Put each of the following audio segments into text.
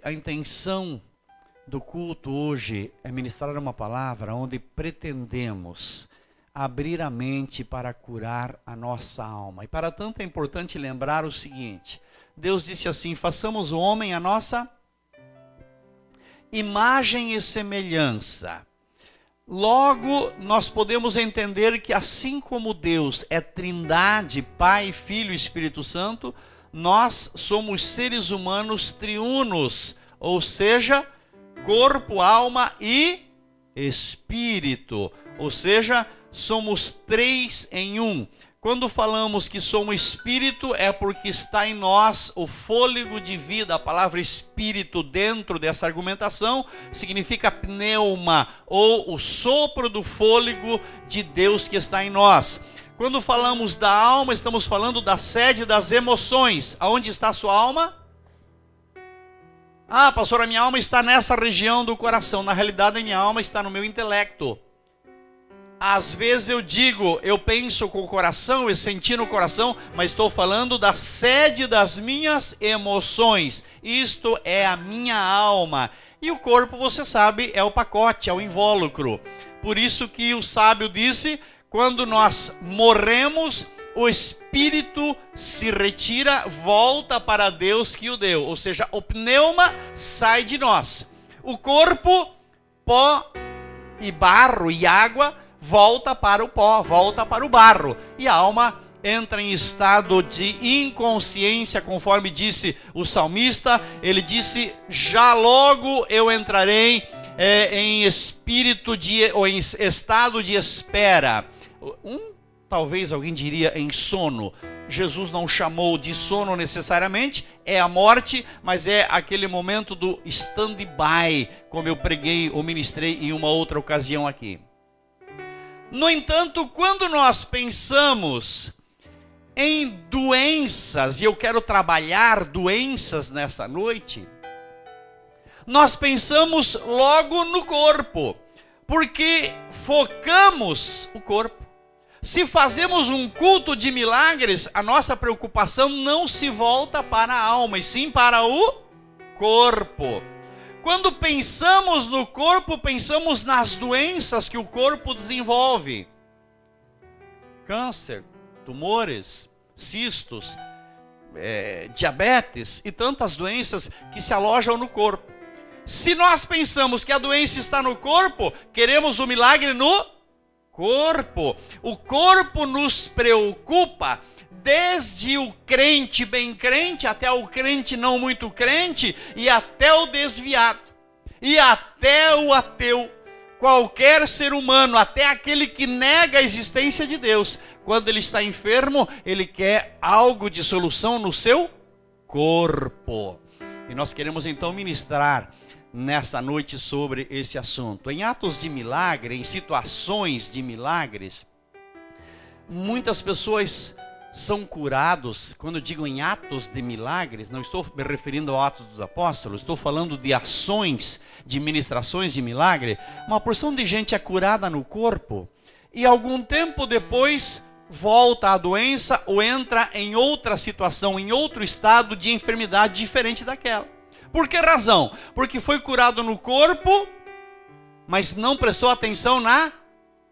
A intenção do culto hoje é ministrar uma palavra onde pretendemos abrir a mente para curar a nossa alma. E para tanto é importante lembrar o seguinte: Deus disse assim: façamos o homem a nossa imagem e semelhança. Logo, nós podemos entender que assim como Deus é Trindade, Pai, Filho e Espírito Santo, nós somos seres humanos triunos, ou seja, corpo, alma e espírito, ou seja, somos três em um. Quando falamos que somos espírito, é porque está em nós o fôlego de vida. A palavra espírito dentro dessa argumentação significa pneuma, ou o sopro do fôlego de Deus que está em nós. Quando falamos da alma, estamos falando da sede das emoções. Aonde está a sua alma? Ah, pastor, a minha alma está nessa região do coração. Na realidade, a minha alma está no meu intelecto. Às vezes eu digo, eu penso com o coração, eu senti no coração, mas estou falando da sede das minhas emoções. Isto é a minha alma. E o corpo, você sabe, é o pacote, é o invólucro. Por isso que o sábio disse: quando nós morremos, o espírito se retira, volta para Deus que o deu. Ou seja, o pneuma sai de nós. O corpo, pó e barro e água, volta para o pó, volta para o barro. E a alma entra em estado de inconsciência, conforme disse o salmista. Ele disse: já logo eu entrarei em ou em estado de espera. Talvez alguém diria em sono. Jesus não chamou de sono necessariamente, é a morte, mas é aquele momento do stand-by, como eu preguei ou ministrei em uma outra ocasião aqui. No entanto, quando nós pensamos em doenças, e eu quero trabalhar doenças nessa noite, nós pensamos logo no corpo, porque focamos o corpo. Se fazemos um culto de milagres, a nossa preocupação não se volta para a alma, e sim para o corpo. Quando pensamos no corpo, pensamos nas doenças que o corpo desenvolve. Câncer, tumores, cistos, diabetes e tantas doenças que se alojam no corpo. Se nós pensamos que a doença está no corpo, queremos o milagre no corpo. O corpo nos preocupa, desde o crente bem crente, até o crente não muito crente, e até o desviado, e até o ateu. Qualquer ser humano, até aquele que nega a existência de Deus, quando ele está enfermo, ele quer algo de solução no seu corpo. E nós queremos então ministrar nessa noite sobre esse assunto. Em atos de milagre, em situações de milagres, muitas pessoas são curados. Quando eu digo em atos de milagres, não estou me referindo ao Atos dos Apóstolos, estou falando de ações, de ministrações de milagre. Uma porção de gente é curada no corpo e algum tempo depois volta a doença ou entra em outra situação, em outro estado de enfermidade diferente daquela. Por que razão? Porque foi curado no corpo, mas não prestou atenção na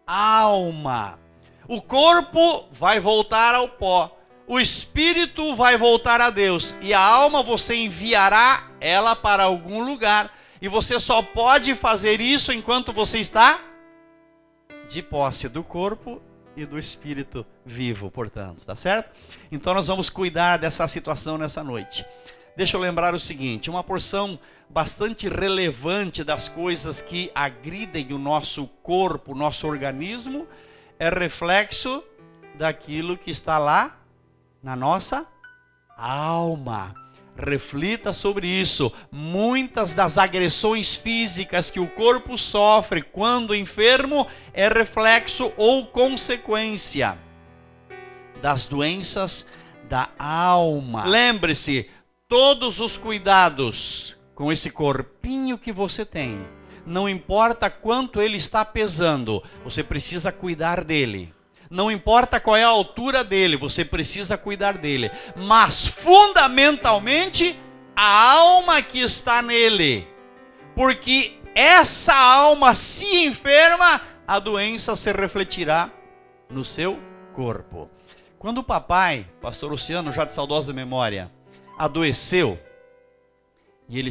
alma. O corpo vai voltar ao pó, o espírito vai voltar a Deus, e a alma você enviará ela para algum lugar, e você só pode fazer isso enquanto você está de posse do corpo e do espírito vivo, portanto, tá certo? Então nós vamos cuidar dessa situação nessa noite. Deixa eu lembrar o seguinte: uma porção bastante relevante das coisas que agridem o nosso corpo, o nosso organismo, é reflexo daquilo que está lá na nossa alma. Reflita sobre isso. Muitas das agressões físicas que o corpo sofre quando enfermo é reflexo ou consequência das doenças da alma. Lembre-se, todos os cuidados com esse corpinho que você tem, não importa quanto ele está pesando, você precisa cuidar dele. Não importa qual é a altura dele, você precisa cuidar dele. Mas fundamentalmente a alma que está nele. Porque essa alma se enferma, a doença se refletirá no seu corpo. Quando o papai, pastor Luciano, já de saudosa memória, adoeceu, e ele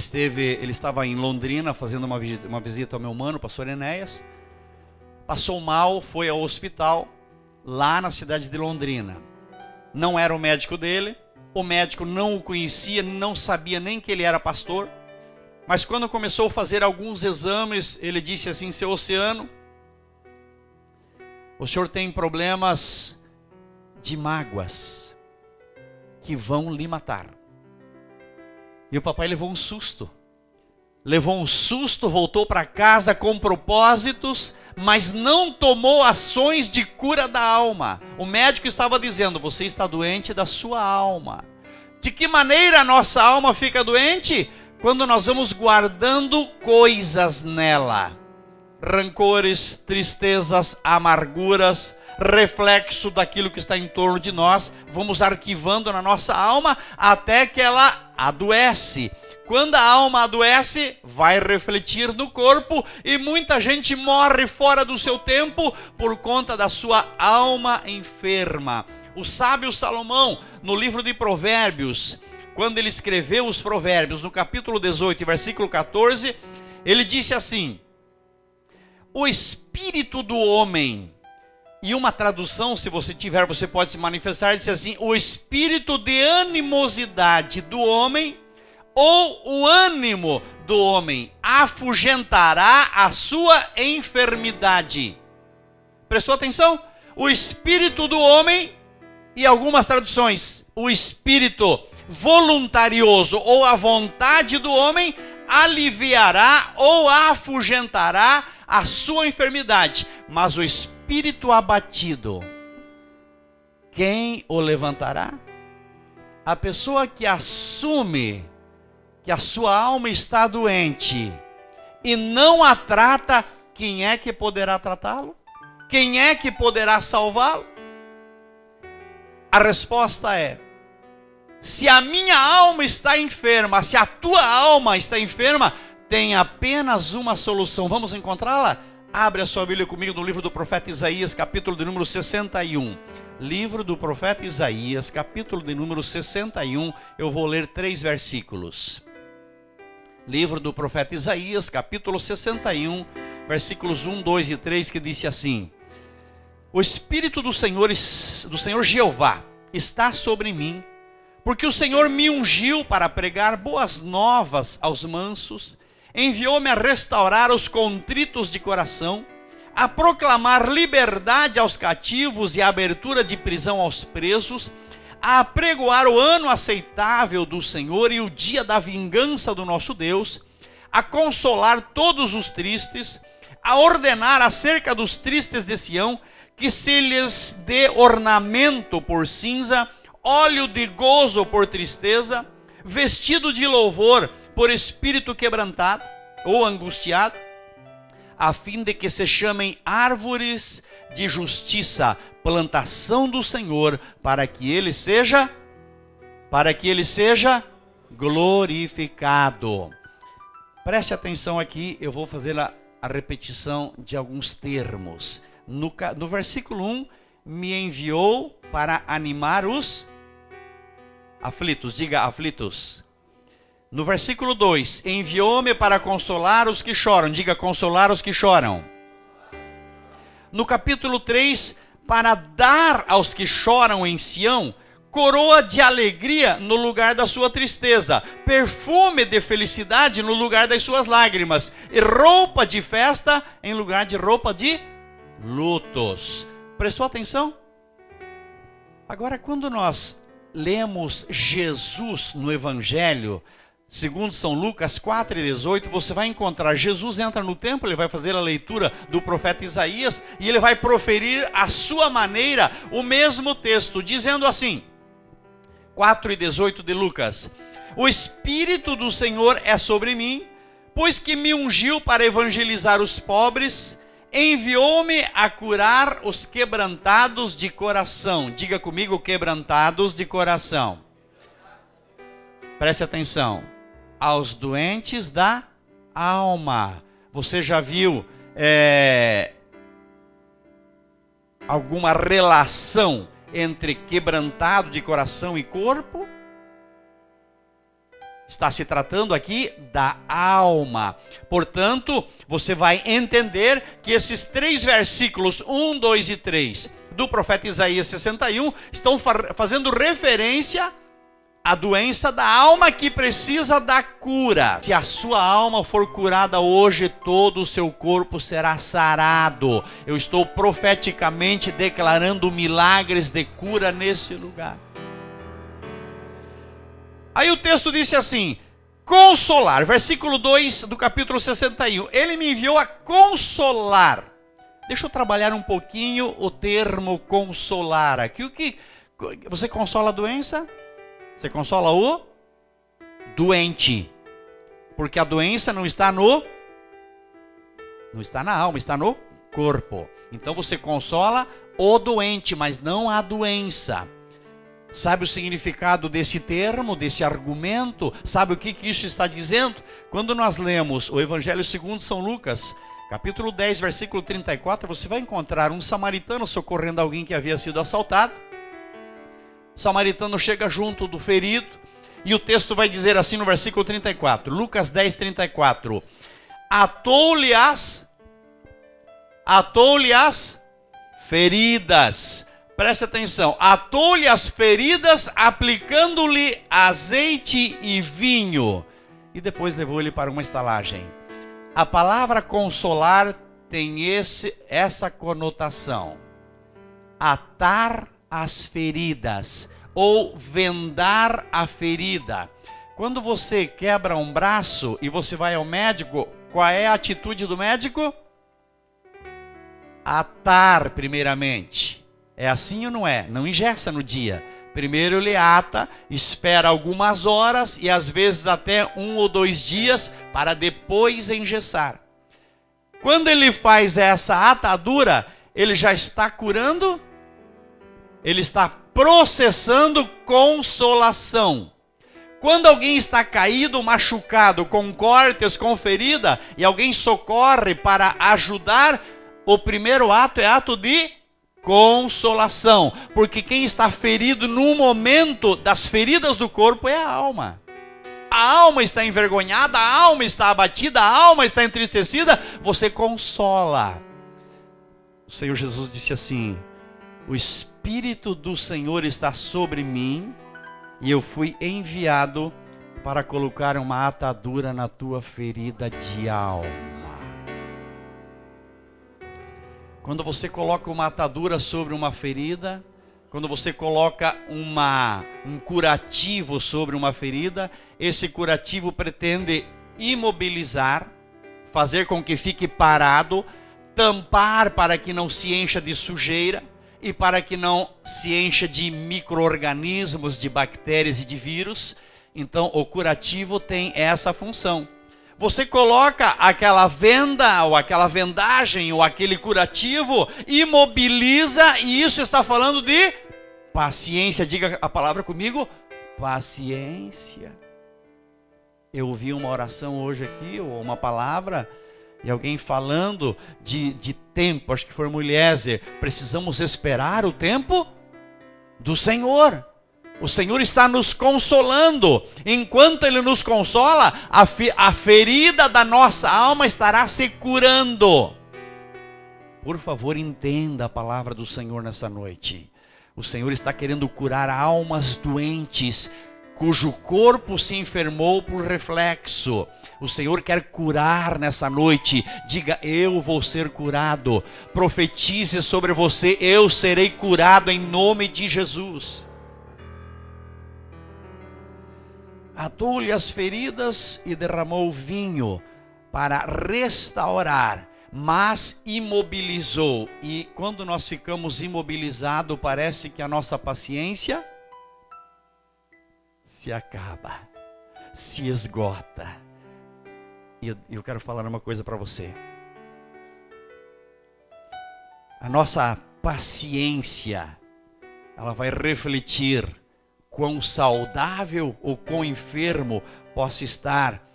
estava em Londrina fazendo uma visita ao meu mano, pastor Enéas, passou mal, foi ao hospital, lá na cidade de Londrina. Não era o médico dele, o médico não o conhecia, não sabia nem que ele era pastor, mas quando começou a fazer alguns exames, ele disse assim: seu Oceano, o senhor tem problemas de mágoas que vão lhe matar. E o papai levou um susto. Voltou para casa com propósitos, mas não tomou ações de cura da alma. O médico estava dizendo: você está doente da sua alma. De que maneira a nossa alma fica doente? Quando nós vamos guardando coisas nela. Rancores, tristezas, amarguras, reflexo daquilo que está em torno de nós, vamos arquivando na nossa alma até que ela adoece. Quando a alma adoece, vai refletir no corpo, e muita gente morre fora do seu tempo por conta da sua alma enferma. O sábio Salomão, no livro de Provérbios, quando ele escreveu os Provérbios, no capítulo 18, versículo 14, ele disse assim: o espírito do homem, e uma tradução, se você tiver, você pode se manifestar, diz assim: o espírito de animosidade do homem, ou o ânimo do homem, afugentará a sua enfermidade. Prestou atenção? O espírito do homem, e algumas traduções, o espírito voluntarioso, ou a vontade do homem, aliviará ou afugentará a sua enfermidade. Mas o espírito abatido, quem o levantará? A pessoa que assume que a sua alma está doente e não a trata, quem é que poderá tratá-lo? Quem é que poderá salvá-lo? A resposta é: se a minha alma está enferma, se a tua alma está enferma, tem apenas uma solução. Vamos encontrá-la? Abre a sua Bíblia comigo no livro do profeta Isaías, capítulo de número 61. Livro do profeta Isaías, capítulo de número 61. Eu vou ler 3 versículos. Livro do profeta Isaías, capítulo 61, versículos 1, 2 e 3, que disse assim: o Espírito do Senhor Jeová está sobre mim, porque o Senhor me ungiu para pregar boas novas aos mansos, enviou-me a restaurar os contritos de coração, a proclamar liberdade aos cativos e a abertura de prisão aos presos, a apregoar o ano aceitável do Senhor e o dia da vingança do nosso Deus, a consolar todos os tristes, a ordenar acerca dos tristes de Sião, que se lhes dê ornamento por cinza, óleo de gozo por tristeza, vestido de louvor por espírito quebrantado ou angustiado, a fim de que se chamem árvores de justiça, plantação do Senhor, para que ele seja glorificado. Preste atenção aqui, eu vou fazer a repetição de alguns termos. No versículo 1, me enviou para animar os aflitos, diga aflitos. No versículo 2, enviou-me para consolar os que choram, diga consolar os que choram. No capítulo 3, para dar aos que choram em Sião, coroa de alegria no lugar da sua tristeza, perfume de felicidade no lugar das suas lágrimas, e roupa de festa em lugar de roupa de lutos. Prestou atenção? Agora, quando nós lemos Jesus no Evangelho, segundo São Lucas 4,18, você vai encontrar, Jesus entra no templo, ele vai fazer a leitura do profeta Isaías, e ele vai proferir à sua maneira o mesmo texto, dizendo assim, 4,18 de Lucas: o Espírito do Senhor é sobre mim, pois que me ungiu para evangelizar os pobres, enviou-me a curar os quebrantados de coração. Diga comigo, quebrantados de coração. Preste atenção. aos doentes da alma. Você já viu alguma relação entre quebrantado de coração e corpo? Está se tratando aqui da alma. Portanto, você vai entender que esses 3 versículos, 1, 2 e 3, do profeta Isaías 61, estão fazendo referência à doença da alma que precisa da cura. Se a sua alma for curada hoje, todo o seu corpo será sarado. Eu estou profeticamente declarando milagres de cura nesse lugar. Aí o texto disse assim: consolar, versículo 2 do capítulo 61. Ele me enviou a consolar. Deixa eu trabalhar um pouquinho o termo consolar aqui. O que você consola a doença? Você consola o doente. Porque a doença não está na alma, está no corpo. Então você consola o doente, mas não a doença. Sabe o significado desse termo, desse argumento? Sabe o que isso está dizendo? Quando nós lemos o Evangelho segundo São Lucas, capítulo 10, versículo 34, você vai encontrar um samaritano socorrendo alguém que havia sido assaltado. O samaritano chega junto do ferido e o texto vai dizer assim no versículo 34, Lucas 10, 34, atou-lhe as feridas. Preste atenção, atou-lhe as feridas, aplicando-lhe azeite e vinho, e depois levou ele para uma estalagem. A palavra consolar tem essa conotação, atar as feridas, ou vendar a ferida. Quando você quebra um braço e você vai ao médico, qual é a atitude do médico? Atar primeiramente. É assim ou não é? Não engessa no dia. Primeiro ele ata, espera algumas horas e às vezes até 1 ou 2 dias para depois engessar. Quando ele faz essa atadura, ele já está curando, ele está processando consolação. Quando alguém está caído, machucado, com cortes, com ferida, e alguém socorre para ajudar, o primeiro ato é ato de consolação, porque quem está ferido no momento das feridas do corpo é a alma. A alma está envergonhada, a alma está abatida, a alma está entristecida, você consola. O Senhor Jesus disse assim: o Espírito do Senhor está sobre mim e eu fui enviado para colocar uma atadura na tua ferida de alma. Quando você coloca uma atadura sobre uma ferida, quando você coloca um curativo sobre uma ferida, esse curativo pretende imobilizar, fazer com que fique parado, tampar para que não se encha de sujeira e para que não se encha de micro-organismos, de bactérias e de vírus. Então o curativo tem essa função. Você coloca aquela venda, ou aquela vendagem, ou aquele curativo, imobiliza, e isso está falando de paciência. Diga a palavra comigo, paciência. Eu ouvi uma oração hoje aqui, ou uma palavra, e alguém falando de tempo, acho que foi Mulher, precisamos esperar o tempo do Senhor. O Senhor está nos consolando. Enquanto Ele nos consola, a ferida da nossa alma estará se curando. Por favor, entenda a palavra do Senhor nessa noite. O Senhor está querendo curar almas doentes, cujo corpo se enfermou por reflexo. O Senhor quer curar nessa noite. Diga, eu vou ser curado. Profetize sobre você, eu serei curado em nome de Jesus. Atou-lhe as feridas e derramou vinho para restaurar, mas imobilizou. E quando nós ficamos imobilizados, parece que a nossa paciência se acaba, se esgota. E eu quero falar uma coisa para você. A nossa paciência, ela vai refletir quão saudável ou quão enfermo possa estar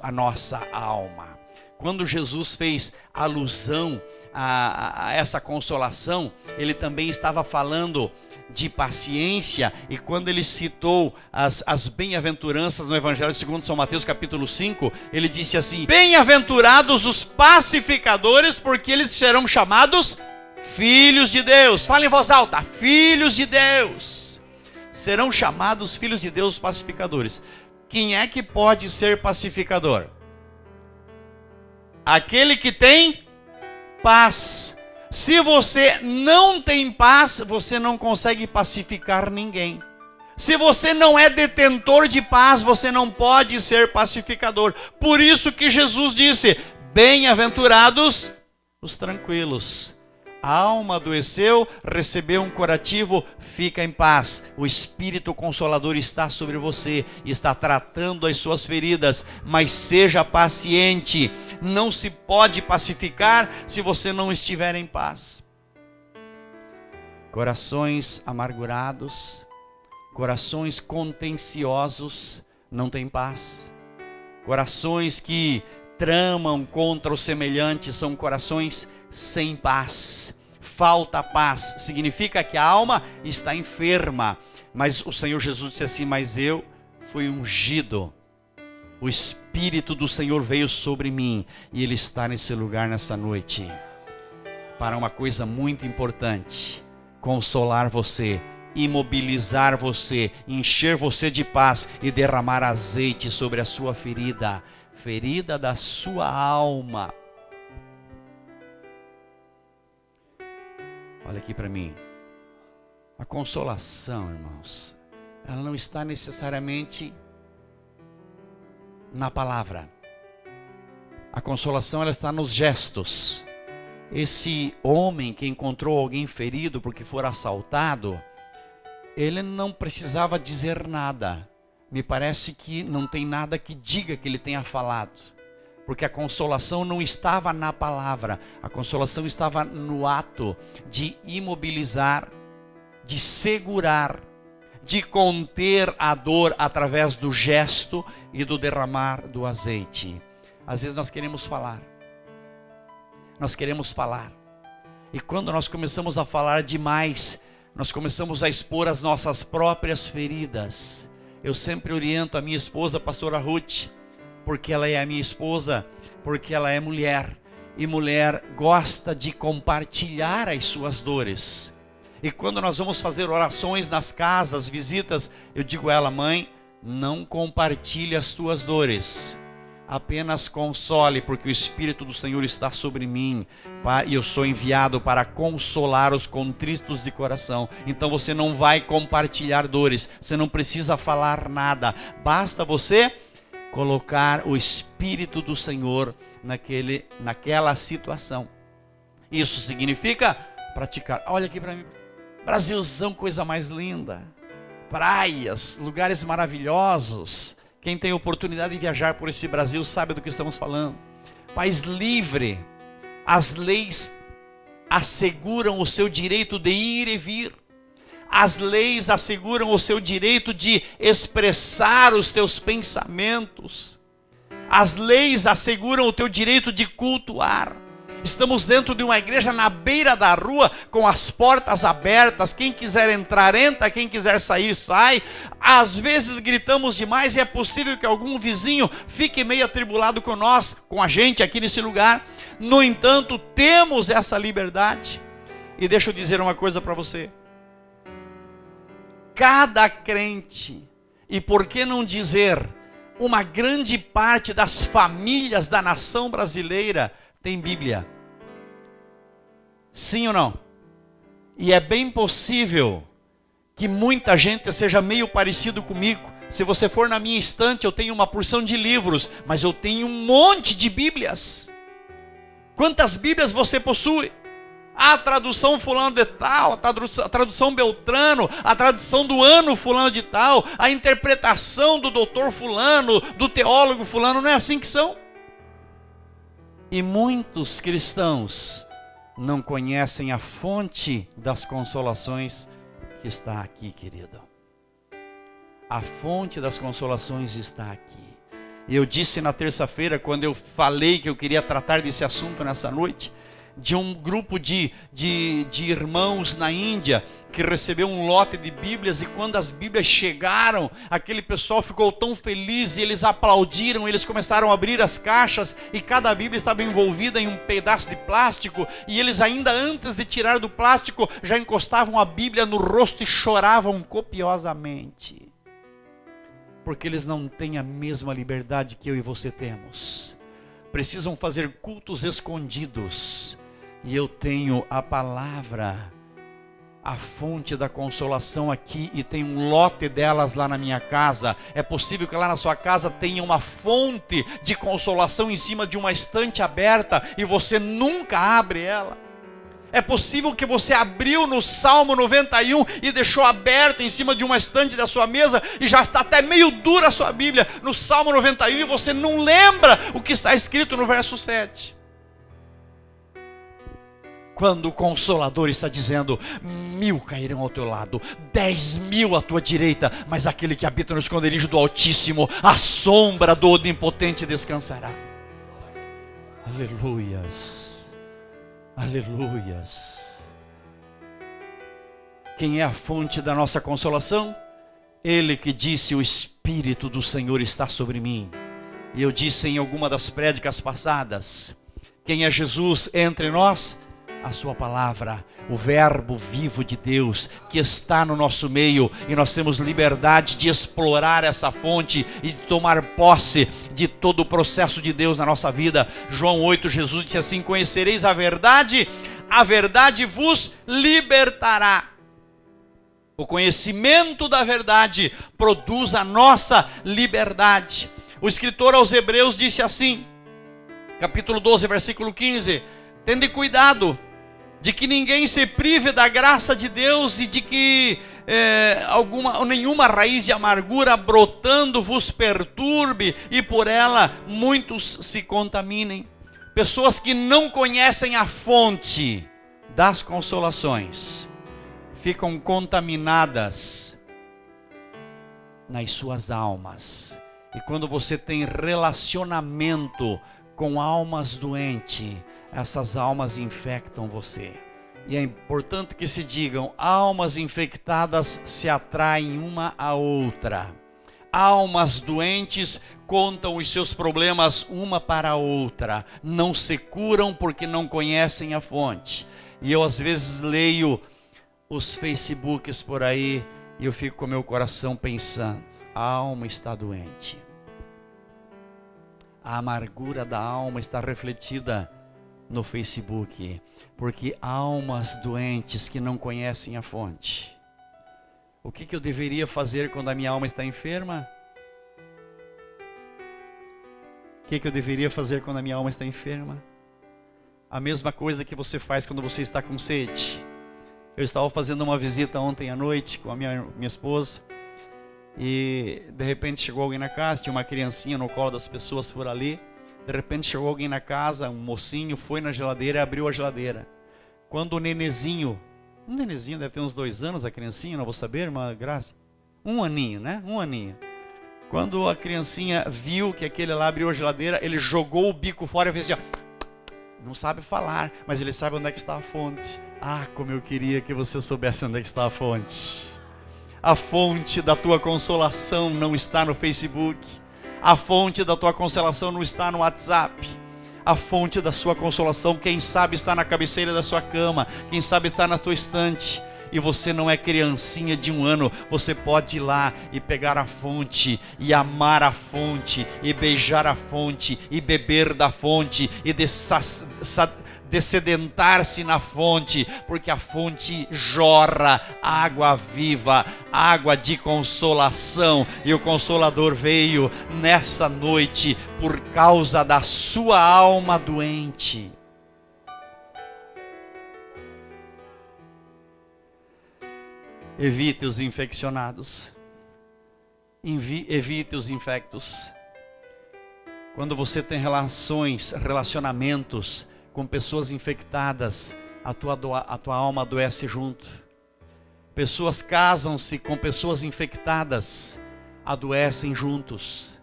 a nossa alma. Quando Jesus fez alusão a essa consolação, ele também estava falando de paciência, e quando ele citou as bem-aventuranças no Evangelho segundo São Mateus capítulo 5, ele disse assim: bem-aventurados os pacificadores, porque eles serão chamados filhos de Deus. Fala em voz alta: filhos de Deus. Serão chamados filhos de Deus os pacificadores. Quem é que pode ser pacificador? Aquele que tem paz. Se você não tem paz, você não consegue pacificar ninguém. Se você não é detentor de paz, você não pode ser pacificador. Por isso que Jesus disse: bem-aventurados os tranquilos. A alma adoeceu, recebeu um curativo, fica em paz. O Espírito Consolador está sobre você, está tratando as suas feridas, mas seja paciente. Não se pode pacificar se você não estiver em paz. Corações amargurados, corações contenciosos, não têm paz. Corações que tramam contra o semelhante são corações sem paz. Falta paz significa que a alma está enferma. Mas o Senhor Jesus disse assim: mas eu fui ungido, o Espírito do Senhor veio sobre mim, e Ele está nesse lugar nessa noite para uma coisa muito importante: consolar você, imobilizar você, encher você de paz e derramar azeite sobre a sua ferida, ferida da sua alma. Olha aqui para mim. A consolação, irmãos, ela não está necessariamente na palavra. A consolação, ela está nos gestos. Esse homem que encontrou alguém ferido porque for assaltado, ele não precisava dizer nada. Me parece que não tem nada que diga que ele tenha falado. Porque a consolação não estava na palavra, a consolação estava no ato de imobilizar, de segurar, de conter a dor através do gesto e do derramar do azeite. Às vezes nós queremos falar, e quando nós começamos a falar demais, nós começamos a expor as nossas próprias feridas. Eu sempre oriento a minha esposa, a pastora Ruth, porque ela é a minha esposa, porque ela é mulher, e mulher gosta de compartilhar as suas dores. E quando nós vamos fazer orações nas casas, visitas, eu digo a ela: mãe, não compartilhe as tuas dores, apenas console, porque o Espírito do Senhor está sobre mim, e eu sou enviado para consolar os contritos de coração. Então você não vai compartilhar dores, você não precisa falar nada, basta você colocar o Espírito do Senhor naquela situação. Isso significa praticar. Olha aqui para mim, Brasilzão, coisa mais linda, praias, lugares maravilhosos. Quem tem oportunidade de viajar por esse Brasil sabe do que estamos falando. País livre, as leis asseguram o seu direito de ir e vir. As leis asseguram o seu direito de expressar os teus pensamentos. As leis asseguram o teu direito de cultuar. Estamos dentro de uma igreja na beira da rua, com as portas abertas. Quem quiser entrar, entra. Quem quiser sair, sai. Às vezes gritamos demais e é possível que algum vizinho fique meio atribulado com nós, com a gente aqui nesse lugar. No entanto, temos essa liberdade. E deixa eu dizer uma coisa para você. Cada crente, e por que não dizer, uma grande parte das famílias da nação brasileira tem Bíblia. Sim ou não? E é bem possível que muita gente seja meio parecido comigo. Se você for na minha estante, eu tenho uma porção de livros, mas eu tenho um monte de Bíblias. Quantas Bíblias você possui? A tradução fulano de tal, a tradução Beltrano, a tradução do ano fulano de tal, a interpretação do doutor fulano, do teólogo fulano, não é assim que são? E muitos cristãos não conhecem a fonte das consolações que está aqui, querido. A fonte das consolações está aqui. E eu disse na terça-feira, quando eu falei que eu queria tratar desse assunto nessa noite, de um grupo de irmãos na Índia que recebeu um lote de Bíblias, e quando as Bíblias chegaram, aquele pessoal ficou tão feliz, e eles aplaudiram, eles começaram a abrir as caixas, e cada Bíblia estava envolvida em um pedaço de plástico, e eles ainda antes de tirar do plástico, já encostavam a Bíblia no rosto e choravam copiosamente, porque eles não têm a mesma liberdade que eu e você temos. Precisam fazer cultos escondidos, e eu tenho a palavra, a fonte da consolação aqui, e tem um lote delas lá na minha casa. É possível que lá na sua casa tenha uma fonte de consolação em cima de uma estante aberta, e você nunca abre ela. É possível que você abriu no Salmo 91 e deixou aberto em cima de uma estante da sua mesa, e já está até meio dura a sua Bíblia no Salmo 91, e você não lembra o que está escrito no verso 7. Quando o Consolador está dizendo: 1000 cairão ao teu lado, 10.000 à tua direita, mas aquele que habita no esconderijo do Altíssimo, a sombra do Onipotente descansará. Aleluias, aleluias. Quem é a fonte da nossa consolação? Ele que disse: o Espírito do Senhor está sobre mim. E eu disse em alguma das prédicas passadas, quem é Jesus entre nós? A sua palavra, o verbo vivo de Deus que está no nosso meio, e nós temos liberdade de explorar essa fonte e de tomar posse de todo o processo de Deus na nossa vida. João 8, Jesus disse assim: conhecereis a verdade vos libertará. O conhecimento da verdade produz a nossa liberdade. O escritor aos Hebreus disse assim, capítulo 12, versículo 15: tende cuidado de que ninguém se prive da graça de Deus, e de que nenhuma raiz de amargura brotando vos perturbe, e por ela muitos se contaminem. Pessoas que não conhecem a fonte das consolações ficam contaminadas nas suas almas. E quando você tem relacionamento com almas doentes, essas almas infectam você. E é importante que se digam: almas infectadas se atraem uma à outra. Almas doentes contam os seus problemas uma para a outra. Não se curam porque não conhecem a fonte. E eu às vezes leio os Facebooks por aí, e eu fico com meu coração pensando: a alma está doente. A amargura da alma está refletida no Facebook, porque almas doentes que não conhecem a fonte. O que eu deveria fazer quando a minha alma está enferma? O que eu deveria fazer quando a minha alma está enferma? A mesma coisa que você faz quando você está com sede. Eu estava fazendo uma visita ontem à noite com a minha esposa, e de repente chegou alguém na casa, tinha uma criancinha no colo das pessoas por ali. De repente chegou alguém na casa, um mocinho, foi na geladeira e abriu a geladeira. Quando o nenezinho deve ter uns 2 anos, a criancinha, não vou saber, irmã Graça, 1 aninho, né? 1 aninho. Quando a criancinha viu que aquele lá abriu a geladeira, ele jogou o bico fora e fez assim, ó. Não sabe falar, mas ele sabe onde é que está a fonte. Ah, como eu queria que você soubesse onde é que está a fonte. A fonte da tua consolação não está no Facebook. A fonte da tua consolação não está no WhatsApp. A fonte da sua consolação, quem sabe, está na cabeceira da sua cama. Quem sabe está na tua estante. E você não é criancinha de 1 ano. Você pode ir lá e pegar a fonte, e amar a fonte, e beijar a fonte, e beber da fonte, e dessedentar-se na fonte, porque a fonte jorra água viva, água de consolação. E o Consolador veio nessa noite por causa da sua alma doente. Evite os infeccionados. Evite os infectos. Quando você tem relacionamentos com pessoas infectadas, a tua alma adoece junto. Pessoas casam-se com pessoas infectadas, adoecem juntos.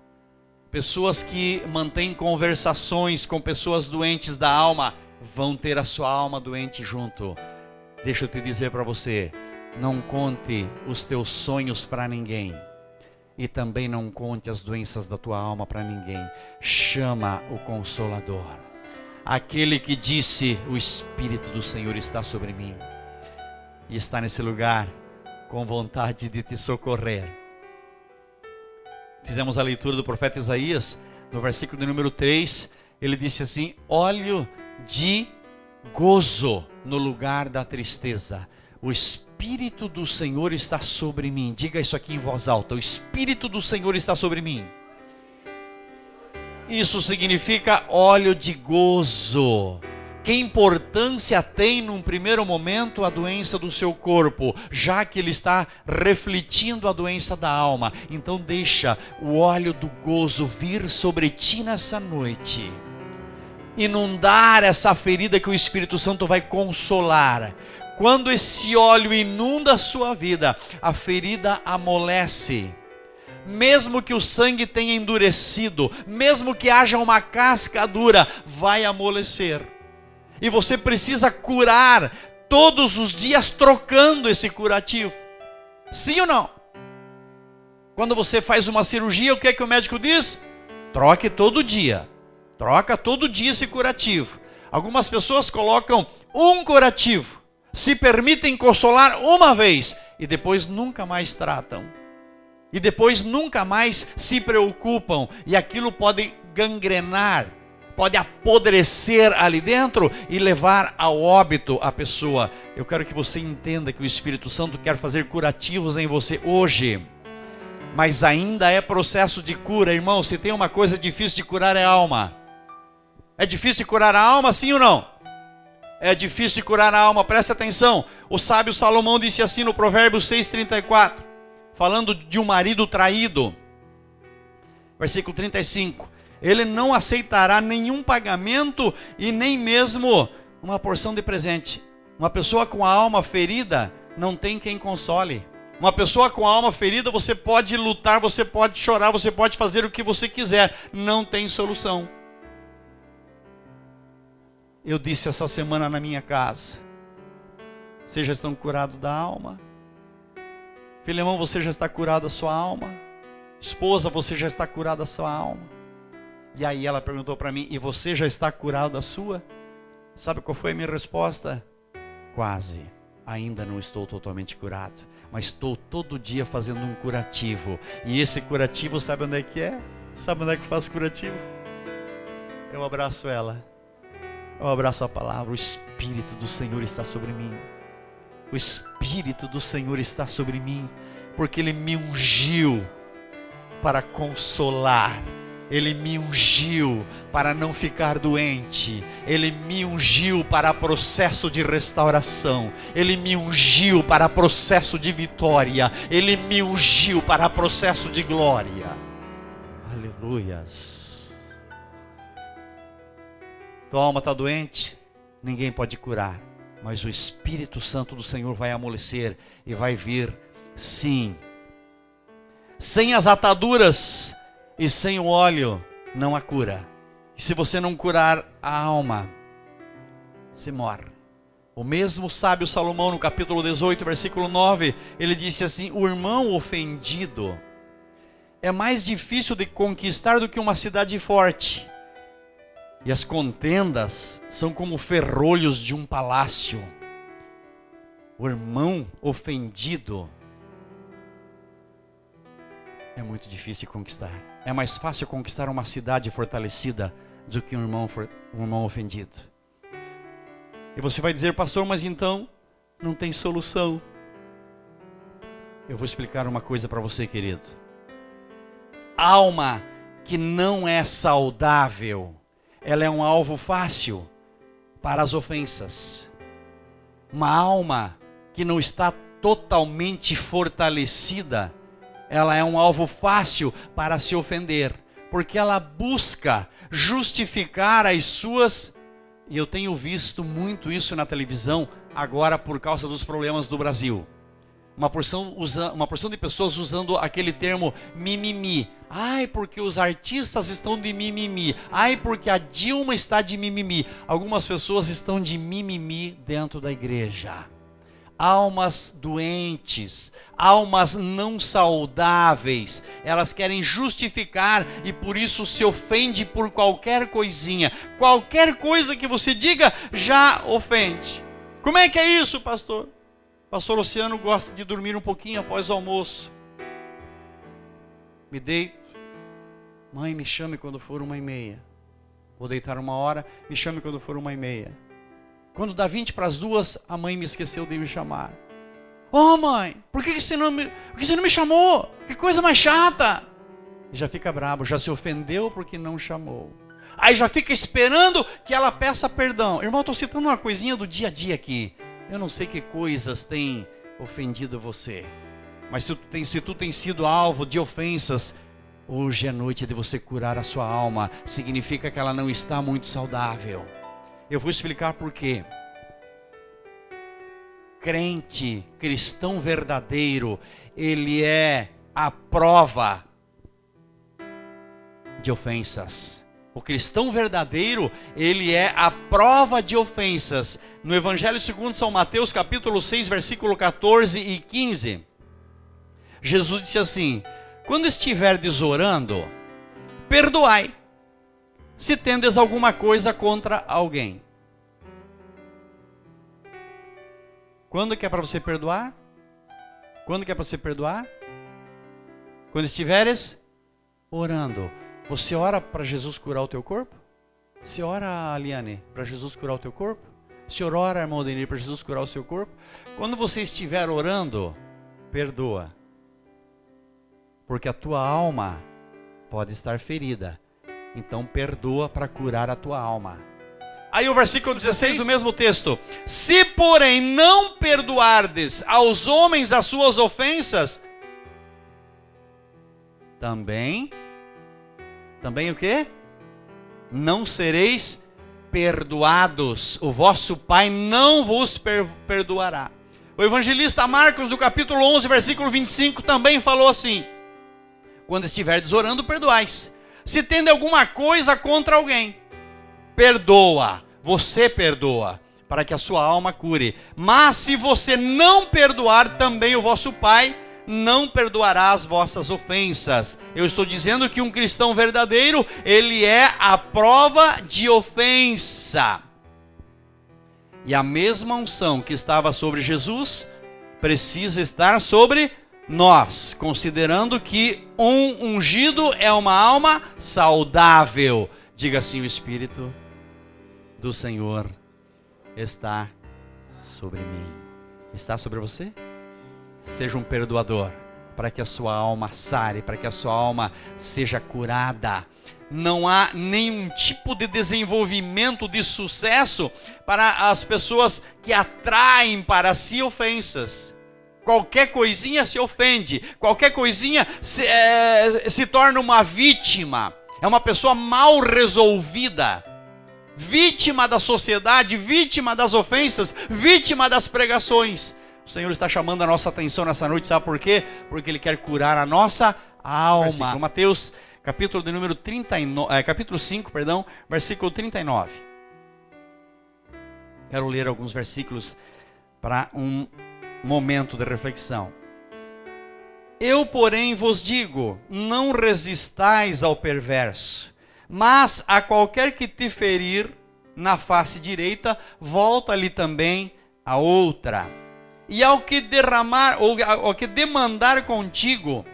Pessoas que mantêm conversações com pessoas doentes da alma vão ter a sua alma doente junto. Deixa eu te dizer para você, não conte os teus sonhos para ninguém. E também não conte as doenças da tua alma para ninguém. Chama o Consolador. Aquele que disse, o Espírito do Senhor está sobre mim. E está nesse lugar com vontade de te socorrer. Fizemos a leitura do profeta Isaías, no versículo de número 3. Ele disse assim: óleo de gozo no lugar da tristeza. O Espírito do Senhor está sobre mim. Diga isso aqui em voz alta: o Espírito do Senhor está sobre mim. Isso significa óleo de gozo. Que importância tem num primeiro momento a doença do seu corpo, já que ele está refletindo a doença da alma. Então deixa o óleo do gozo vir sobre ti nessa noite. Inundar essa ferida que o Espírito Santo vai consolar. Quando esse óleo inunda a sua vida, a ferida amolece. Mesmo que o sangue tenha endurecido, mesmo que haja uma casca dura, vai amolecer. E você precisa curar todos os dias trocando esse curativo. Sim ou não? Quando você faz uma cirurgia, o que é que o médico diz? Troque todo dia. Troca todo dia esse curativo. Algumas pessoas colocam um curativo, se permitem consolar uma vez e depois nunca mais tratam. E depois nunca mais se preocupam. E aquilo pode gangrenar, pode apodrecer ali dentro e levar ao óbito a pessoa. Eu quero que você entenda que o Espírito Santo quer fazer curativos em você hoje. Mas ainda é processo de cura, irmão. Se tem uma coisa difícil de curar é a alma. É difícil de curar a alma, sim ou não? É difícil de curar a alma, presta atenção. O sábio Salomão disse assim no Provérbios 6,34, falando de um marido traído. Versículo 35. Ele não aceitará nenhum pagamento e nem mesmo uma porção de presente. Uma pessoa com a alma ferida não tem quem console. Uma pessoa com a alma ferida, você pode lutar, você pode chorar, você pode fazer o que você quiser. Não tem solução. Eu disse essa semana na minha casa: vocês já estão curados da alma? Filemão, você já está curado da sua alma? Esposa, você já está curado da sua alma? E aí ela perguntou para mim: e você já está curado da sua? Sabe qual foi a minha resposta? Quase. Ainda não estou totalmente curado, mas estou todo dia fazendo um curativo. E esse curativo, sabe onde é que é? Sabe onde é que eu faço curativo? Eu abraço ela. Eu abraço a palavra. O Espírito do Senhor está sobre mim. O Espírito do Senhor está sobre mim, porque Ele me ungiu para consolar. Ele me ungiu para não ficar doente. Ele me ungiu para processo de restauração. Ele me ungiu para processo de vitória. Ele me ungiu para processo de glória. Aleluias. Tua alma está doente? Ninguém pode curar. Mas o Espírito Santo do Senhor vai amolecer e vai vir, sim. Sem as ataduras e sem o óleo não há cura. E se você não curar a alma, você morre. O mesmo sábio Salomão, no capítulo 18, versículo 9, ele disse assim: o irmão ofendido é mais difícil de conquistar do que uma cidade forte. E as contendas são como ferrolhos de um palácio. O irmão ofendido é muito difícil de conquistar. É mais fácil conquistar uma cidade fortalecida do que um irmão ofendido. E você vai dizer: pastor, mas então não tem solução. Eu vou explicar uma coisa para você, querido. Alma que não é saudável, ela é um alvo fácil para as ofensas. Uma alma que não está totalmente fortalecida, ela é um alvo fácil para se ofender, porque ela busca justificar as suas, e eu tenho visto muito isso na televisão, agora por causa dos problemas do Brasil. uma porção de pessoas usando aquele termo mimimi. Ai, porque os artistas estão de mimimi. Ai, porque a Dilma está de mimimi. Algumas pessoas estão de mimimi dentro da igreja. Almas doentes, almas não saudáveis, elas querem justificar e por isso se ofende por qualquer coisinha. Qualquer coisa que você diga já ofende. Como é que é isso, pastor? Pastor Luciano gosta de dormir um pouquinho após o almoço. Me deito. Mãe, me chame quando for 1h30. Vou deitar 1 hora, me chame quando for 1h30. Quando dá 2:20, a mãe me esqueceu de me chamar. Oh, mãe, por que você não me chamou? Que coisa mais chata. E já fica bravo, já se ofendeu porque não chamou. Aí já fica esperando que ela peça perdão. Irmão, estou citando uma coisinha do dia a dia aqui. Eu não sei que coisas têm ofendido você. Mas se tu tem sido alvo de ofensas, hoje é noite de você curar a sua alma. Significa que ela não está muito saudável. Eu vou explicar por quê. Crente, cristão verdadeiro, ele é a prova de ofensas. O cristão verdadeiro, ele é a prova de ofensas. No Evangelho segundo São Mateus, capítulo 6, versículo 14 e 15, Jesus disse assim: quando estiverdes orando, perdoai, se tendes alguma coisa contra alguém. Quando que é para você perdoar? Quando que é para você perdoar? Quando estiveres orando. Você ora para Jesus curar o teu corpo? Você ora, Aliane, para Jesus curar o teu corpo? O senhor ora, irmão Denir, para Jesus curar o seu corpo? Quando você estiver orando, perdoa. Porque a tua alma pode estar ferida. Então perdoa para curar a tua alma. Aí o versículo 16 do mesmo texto. Se porém não perdoardes aos homens as suas ofensas, também o quê? Não sereis perdoados. O vosso Pai não vos perdoará. O evangelista Marcos, do capítulo 11, versículo 25, também falou assim: quando estiverdes orando, perdoais. Se tende alguma coisa contra alguém, perdoa. Você perdoa, para que a sua alma cure. Mas se você não perdoar, também o vosso Pai não perdoará as vossas ofensas. Eu estou dizendo que um cristão verdadeiro, ele é a prova de ofensa. E a mesma unção que estava sobre Jesus, precisa estar sobre nós, considerando que um ungido é uma alma saudável. Diga assim: o Espírito do Senhor está sobre mim. Está sobre você? Seja um perdoador, para que a sua alma sare, para que a sua alma seja curada. Não há nenhum tipo de desenvolvimento de sucesso para as pessoas que atraem para si ofensas. Qualquer coisinha se ofende, qualquer coisinha se torna uma vítima. É uma pessoa mal resolvida, vítima da sociedade, vítima das ofensas, vítima das pregações. O Senhor está chamando a nossa atenção nessa noite, sabe por quê? Porque Ele quer curar a nossa alma. Mateus, capítulo 5, versículo 39. Quero ler alguns versículos para um momento de reflexão. Eu, porém, vos digo, não resistais ao perverso, mas a qualquer que te ferir na face direita, volta-lhe também a outra. E ao que demandar contigo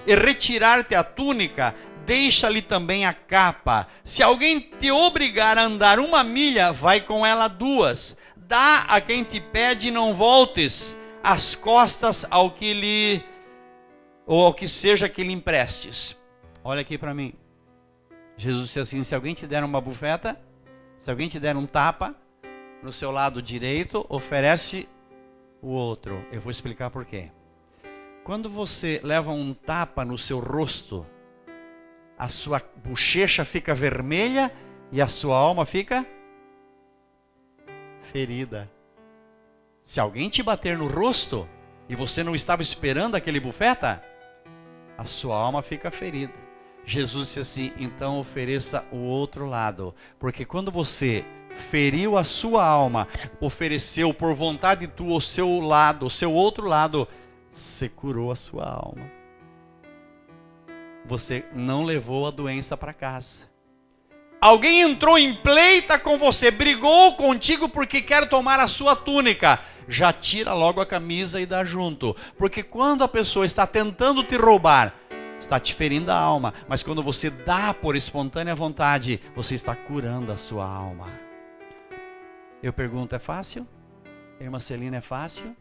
e retirar-te a túnica, deixa-lhe também a capa. Se alguém te obrigar a andar 1 milha, vai com ela 2. Dá a quem te pede e não voltes as costas ao que seja que lhe emprestes. Olha aqui para mim. Jesus disse assim: se alguém te der uma bufeta, se alguém te der um tapa no seu lado direito, oferece o outro. Eu vou explicar por quê. Quando você leva um tapa no seu rosto, a sua bochecha fica vermelha e a sua alma fica ferida. Se alguém te bater no rosto e você não estava esperando aquele bufeta, a sua alma fica ferida. Jesus disse assim: então ofereça o outro lado, porque quando você feriu a sua alma, ofereceu por vontade tua o seu lado, o seu outro lado, você curou a sua alma. Você não levou a doença para casa. Alguém entrou em pleita com você, brigou contigo porque quer tomar a sua túnica. Já tira logo a camisa e dá junto. Porque quando a pessoa está tentando te roubar, está te ferindo a alma. Mas quando você dá por espontânea vontade, você está curando a sua alma. Eu pergunto, é fácil? Irmã Celina, é fácil?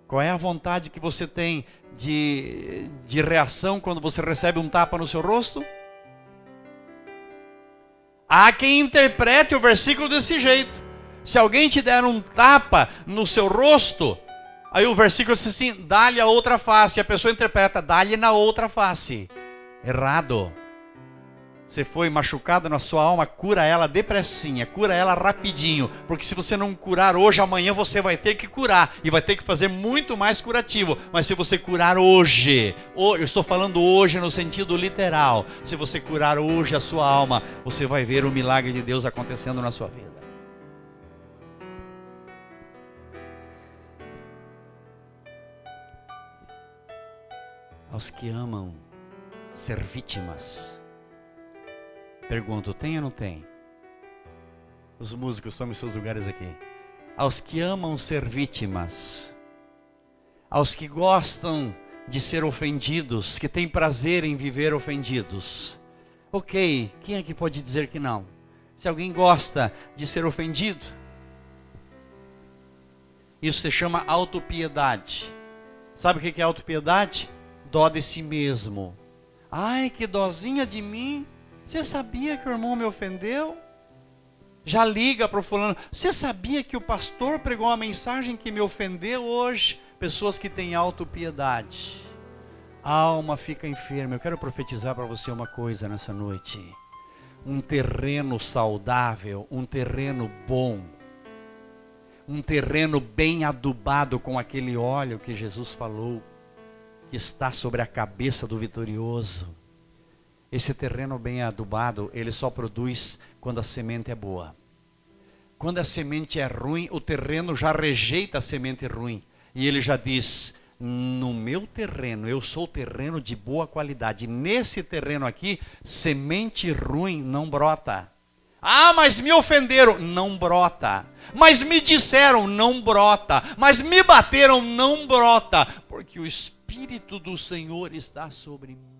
Qual é a vontade que você tem de reação quando você recebe um tapa no seu rosto? Há quem interprete o versículo desse jeito. Se alguém te der um tapa no seu rosto, aí o versículo diz assim: dá-lhe a outra face. A pessoa interpreta: dá-lhe na outra face. Errado. Você foi machucado na sua alma, cura ela depressinha, cura ela rapidinho. Porque se você não curar hoje, amanhã você vai ter que curar. E vai ter que fazer muito mais curativo. Mas se você curar hoje, eu estou falando hoje no sentido literal. Se você curar hoje a sua alma, você vai ver o milagre de Deus acontecendo na sua vida. Aos que amam ser vítimas, pergunto, tem ou não tem? Os músicos tomem seus lugares aqui. Aos que amam ser vítimas, aos que gostam de ser ofendidos, que têm prazer em viver ofendidos. Ok, quem é que pode dizer que não? Se alguém gosta de ser ofendido, isso se chama autopiedade. Sabe o que é autopiedade? Dó de si mesmo. Ai, que dozinha de mim. Você sabia que o irmão me ofendeu? Já liga para o fulano. Você sabia que o pastor pregou uma mensagem que me ofendeu hoje? Pessoas que têm autopiedade. A alma fica enferma. Eu quero profetizar para você uma coisa nessa noite. Um terreno saudável, um terreno bom, um terreno bem adubado com aquele óleo que Jesus falou, que está sobre a cabeça do vitorioso. Esse terreno bem adubado, ele só produz quando a semente é boa. Quando a semente é ruim, o terreno já rejeita a semente ruim. E ele já diz: no meu terreno, eu sou terreno de boa qualidade. Nesse terreno aqui, semente ruim não brota. Ah, mas me ofenderam, não brota. Mas me disseram, não brota. Mas me bateram, não brota. Porque o Espírito do Senhor está sobre mim.